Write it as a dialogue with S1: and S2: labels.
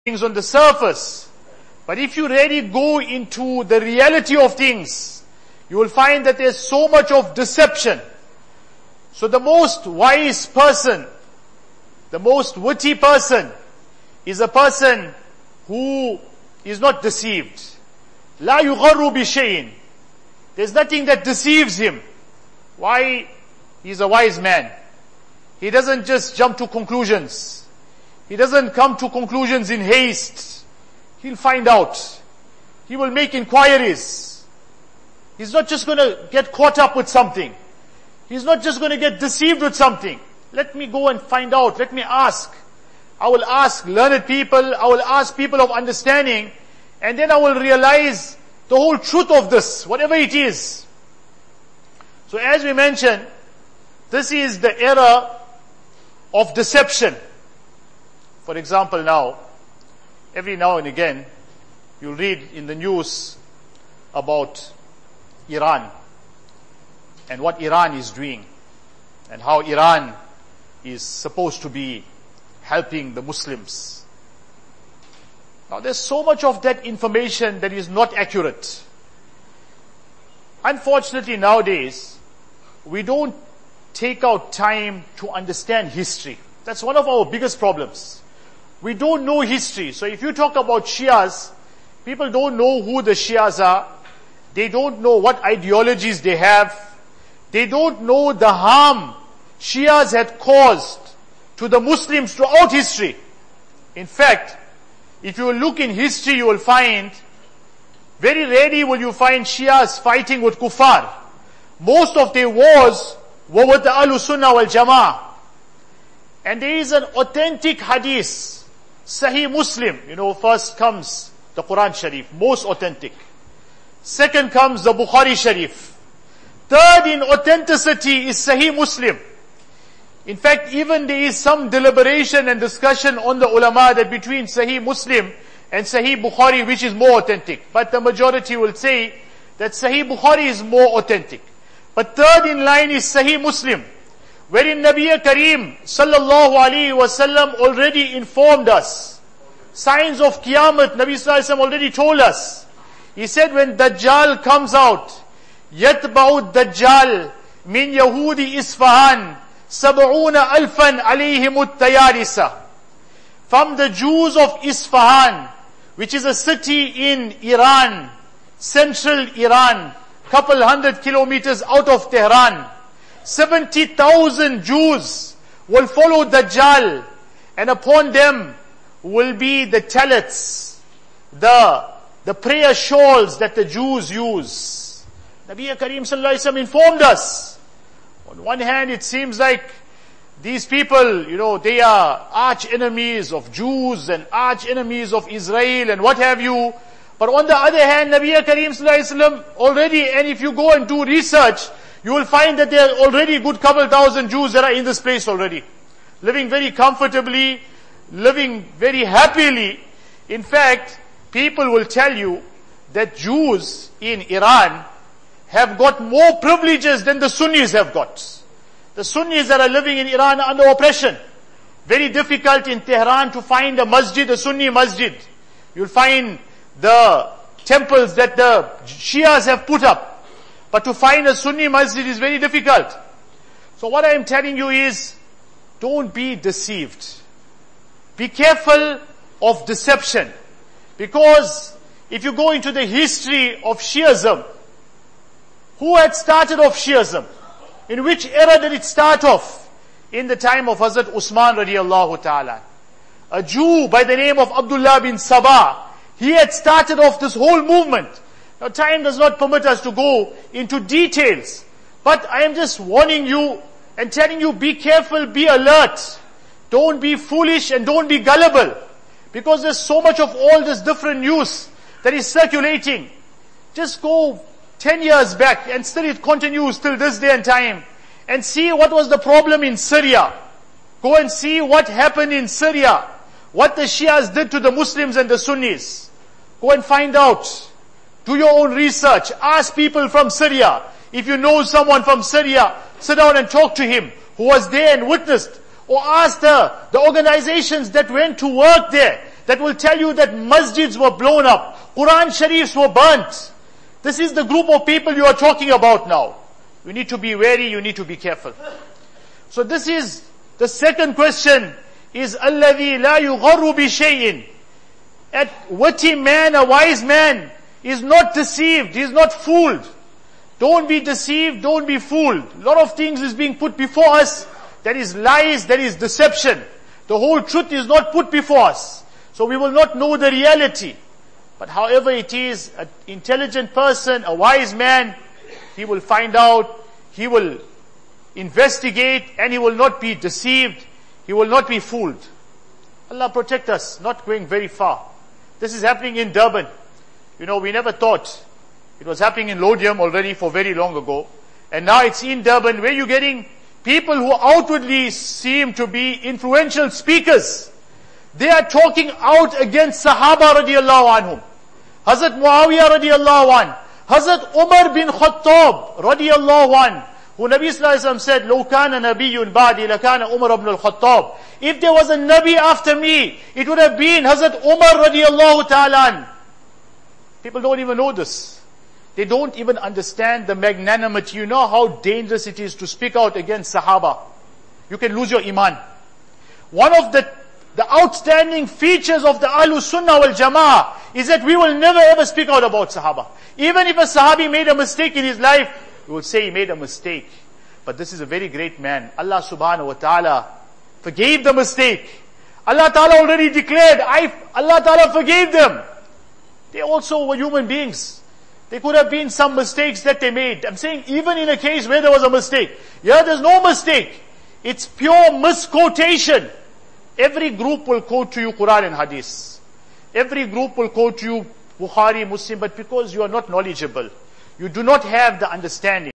S1: things on the surface. But if you really go into the reality of things, you will find that there's so much of deception. So the most wise person, the most witty person, is a person who is not deceived. لا يغر بشيء. There's nothing that deceives him. Why? He's a wise man. He doesn't just jump to conclusions. He doesn't come to conclusions in haste. He'll find out. He will make inquiries. He's not just going to get caught up with something. He's not just going to get deceived with something. Let me go and find out. Let me ask. I will ask learned people. I will ask people of understanding. And then I will realize the whole truth of this, whatever it is. So as we mentioned, this is the era of deception. For example now, every now and again, you'll read in the news about Iran and what Iran is doing and how Iran is supposed to be helping the Muslims. Now there's so much of that information that is not accurate. Unfortunately nowadays, we don't take out time to understand history. That's one of our biggest problems. We don't know history. So if you talk about Shias, people don't know who the Shias are. They don't know what ideologies they have. They don't know the harm Shias had caused to the Muslims throughout history. In fact, if you look in history, you will find, very rarely will you find Shias fighting with kuffar. Most of their wars were with the Ahlus Sunnah wal Jama'ah. And there is an authentic hadith, Sahih Muslim. First comes the Quran Sharif, most authentic. Second comes the Bukhari Sharif. Third in authenticity is Sahih Muslim. In fact, even there is some deliberation and discussion on the ulama that between Sahih Muslim and Sahih Bukhari, which is more authentic. But the majority will say that Sahih Bukhari is more authentic. But third in line is Sahih Muslim, wherein Nabi Karim sallallahu alaihi wasallam already informed us. Signs of Qiyamah, Nabi sallallahu alaihi wasallam already told us. He said when Dajjal comes out, يَتْبَعُ الدَّجَّالِ مِنْ يَهُودِ إِسْفَهَانِ سَبْعُونَ أَلْفًا عَلَيْهِمُ التَّيَارِسَةِ. From the Jews of Isfahan, which is a city in Iran, central Iran, couple 100 kilometers out of Tehran, 70,000 Jews will follow Dajjal, and upon them will be the talets, the prayer shawls that the Jews use. Nabi Karim sallallahu alaihi wasallam informed us. On one hand, it seems like these people, they are arch enemies of Jews and arch enemies of Israel and what have you. But on the other hand, Nabi Karim sallallahu alaihi wasallam already, and if you go and do research, you will find that there are already a good couple thousand Jews that are in this place already. Living very comfortably, living very happily. In fact, people will tell you that Jews in Iran have got more privileges than the Sunnis have got. The Sunnis that are living in Iran are under oppression. Very difficult in Tehran to find a masjid, a Sunni masjid. You'll find the temples that the Shias have put up. But to find a Sunni masjid is very difficult. So what I am telling you is, don't be deceived. Be careful of deception. Because if you go into the history of Shiism, who had started off Shiism? In which era did it start off? In the time of Hazrat Usman radiallahu ta'ala. A Jew by the name of Abdullah bin Sabah. He had started off this whole movement. Now time does not permit us to go into details. But I am just warning you and telling you, be careful, be alert. Don't be foolish and don't be gullible. Because there's so much of all this different news that is circulating. Just go 10 years back and still it continues till this day and time. And see what was the problem in Syria. Go and see what happened in Syria. What the Shias did to the Muslims and the Sunnis. Go and find out. Do your own research. Ask people from Syria. If you know someone from Syria, sit down and talk to him who was there and witnessed. Or ask the organizations that went to work there, that will tell you that masjids were blown up, Quran Sharifs were burnt. This is the group of people you are talking about now. You need to be wary, you need to be careful. So this is the second question, is الَّذِي لَا يُغَرُّ بِشَيْءٍ. A witty man, a wise man, is not deceived, he is not fooled. Don't be deceived, don't be fooled. A lot of things is being put before us. That is lies, that is deception. The whole truth is not put before us. So we will not know the reality. But however it is, an intelligent person, a wise man, he will find out, he will investigate, and he will not be deceived, he will not be fooled. Allah protect us, not going very far. This is happening in Durban. You know, we never thought. It was happening in Lodium already for very long ago. And now it's in Durban, where you're getting people who outwardly seem to be influential speakers. They are talking out against Sahaba radiallahu anhum. Hazrat Muawiyah radiallahu anhu. Hazrat Umar bin Khattab radiallahu anhu. Who Nabi sallallahu alayhi wa sallam said, لَوْ كَانَ نَبِيٌّ بَعْدِي لَكَانَ عُمَرَ بْنُ الْخَطَّابِ. If there was a Nabi after me, it would have been Hazrat Umar radiallahu ta'ala anhu. People don't even know this. They don't even understand the magnanimity. You know how dangerous it is to speak out against Sahaba. You can lose your iman. One of the outstanding features of the Ahlus Sunnah wal Jama'ah is that we will never ever speak out about Sahaba. Even if a Sahabi made a mistake in his life, we will say he made a mistake. But this is a very great man. Allah subhanahu wa ta'ala forgave the mistake. Allah ta'ala already declared, Allah ta'ala forgave them. They also were human beings. There could have been some mistakes that they made. I'm saying even in a case where there was a mistake. Yeah, there's no mistake. It's pure misquotation. Every group will quote to you Quran and Hadith. Every group will quote to you Bukhari, Muslim, but because you are not knowledgeable, you do not have the understanding.